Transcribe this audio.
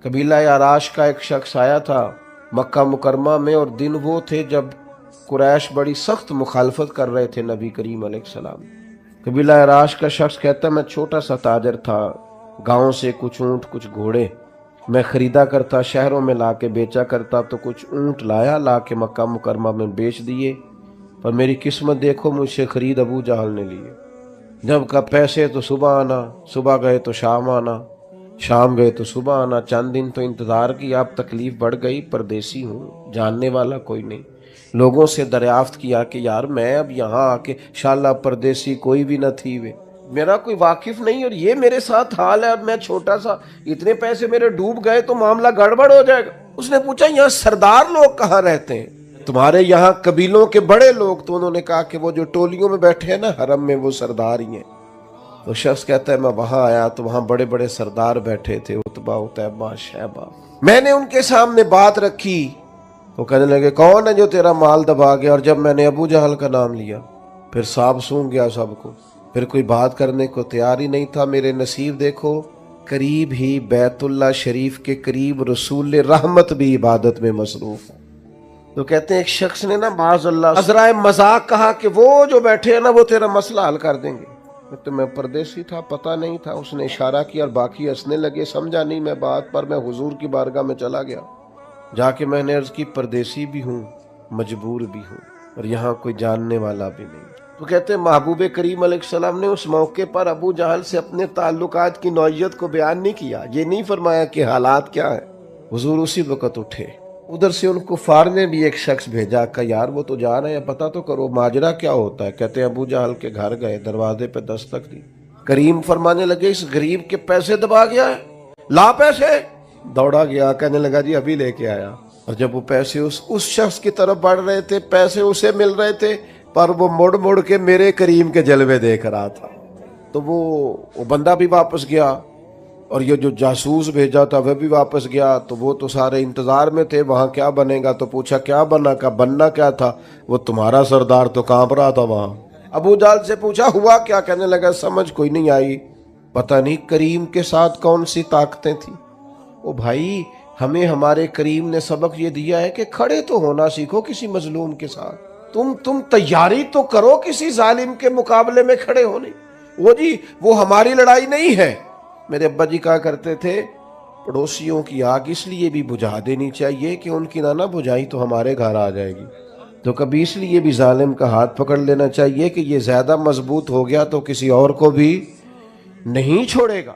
कबीला आराश का एक शख्स आया था मक्का मुकरमा में, और दिन वो थे जब कुरैश बड़ी सख्त मुखालफत कर रहे थे नबी करीम अलैहिस्सलाम। कबीला आराश का शख्स कहता, मैं छोटा सा ताजर था, गांव से कुछ ऊंट कुछ घोड़े मैं खरीदा करता, शहरों में ला के बेचा करता, तो कुछ ऊंट लाया, ला के मक्का मुकरमा में बेच दिए। पर मेरी किस्मत देखो, मुझसे खरीद अबू जहल ने लिए। जब का पैसे तो सुबह आना, सुबह गए तो शाम आना, शाम गए तो सुबह आना। चंद दिन तो इंतजार की, अब तकलीफ बढ़ गई, परदेसी हूँ, जानने वाला कोई नहीं। लोगों से दरियाफ्त किया कि यार मैं अब यहाँ आके शाला परदेसी कोई भी न थी वे, मेरा कोई वाकिफ नहीं, और ये मेरे साथ हाल है। अब मैं छोटा सा, इतने पैसे मेरे डूब गए तो मामला गड़बड़ हो जाएगा। उसने पूछा, यहाँ सरदार लोग कहाँ रहते हैं, तुम्हारे यहाँ कबीलों के बड़े लोग? तो उन्होंने कहा कि वो जो टोलियों में बैठे हैं ना हरम में, वो सरदार ही हैं। तो शख्स कहता है, मैं वहां आया तो वहां बड़े बड़े सरदार बैठे थे, उतबा उतैबा शैबा। मैंने उनके सामने बात रखी तो कहने लगे, कौन है जो तेरा माल दबा गया? और जब मैंने अबू जहल का नाम लिया फिर सांप सूंघ गया सबको, फिर कोई बात करने को तैयार ही नहीं था। मेरे नसीब देखो, करीब ही बैतुल्ला शरीफ के करीब रसूल रहमत भी इबादत में मसरूफ। तो कहते हैं एक शख्स ने ना माज़अल्लाह अज़राए मजाक कहा कि वो जो बैठे हैं ना वो तेरा मसला हल कर देंगे। तो मैं परदेसी था, पता नहीं था। उसने इशारा किया और बाकी हंसने लगे, समझा नहीं मैं बात। पर मैं हुजूर की बारगाह में चला गया, जाके मैंने अर्ज की, परदेसी भी हूँ, मजबूर भी हूँ, और यहाँ कोई जानने वाला भी नहीं। तो कहते हैं महबूब करीम अलैहिस्सलाम ने उस मौके पर अबू जहल से अपने ताल्लुकात की नौइयत को बयान नहीं किया, ये नहीं फरमाया कि हालात क्या है। हुजूर उसी वक़्त उठे, उधर से उनको फार ने भी एक शख्स भेजा कि यार वो तो जा रहे हैं, पता तो करो माजरा क्या होता है। कहते हैं अबू जहल के घर गए, दरवाजे पे दस्तक दी। करीम फरमाने लगे, इस गरीब के पैसे दबा गया है, ला पैसे। दौड़ा गया, कहने लगा जी अभी लेके आया। और जब वो पैसे उस शख्स की तरफ बढ़ रहे थे, पैसे उसे मिल रहे थे, पर वो मुड़ मुड़ के मेरे करीम के जलवे देख रहा था। तो वो बंदा भी वापस गया, और ये जो जासूस भेजा था वह भी वापस गया। तो वो तो सारे इंतजार में थे वहां क्या बनेगा। तो पूछा क्या बना, का बनना क्या था? वो तुम्हारा सरदार तो कांप रहा था वहां। अबू जहल से पूछा हुआ क्या? कहने लगा समझ कोई नहीं आई, पता नहीं करीम के साथ कौन सी ताकतें थी। ओ भाई, हमें हमारे करीम ने सबक ये दिया है कि खड़े तो होना सीखो किसी मजलूम के साथ। तुम तैयारी तो करो किसी जालिम के मुकाबले में खड़े होने। वो जी वो हमारी लड़ाई नहीं है। मेरे अब्बा जी कहा करते थे, पड़ोसियों की आग इसलिए भी बुझा देनी चाहिए कि उनकी ना बुझाई तो हमारे घर आ जाएगी। तो कभी इसलिए भी जालिम का हाथ पकड़ लेना चाहिए कि ये ज्यादा मजबूत हो गया तो किसी और को भी नहीं छोड़ेगा।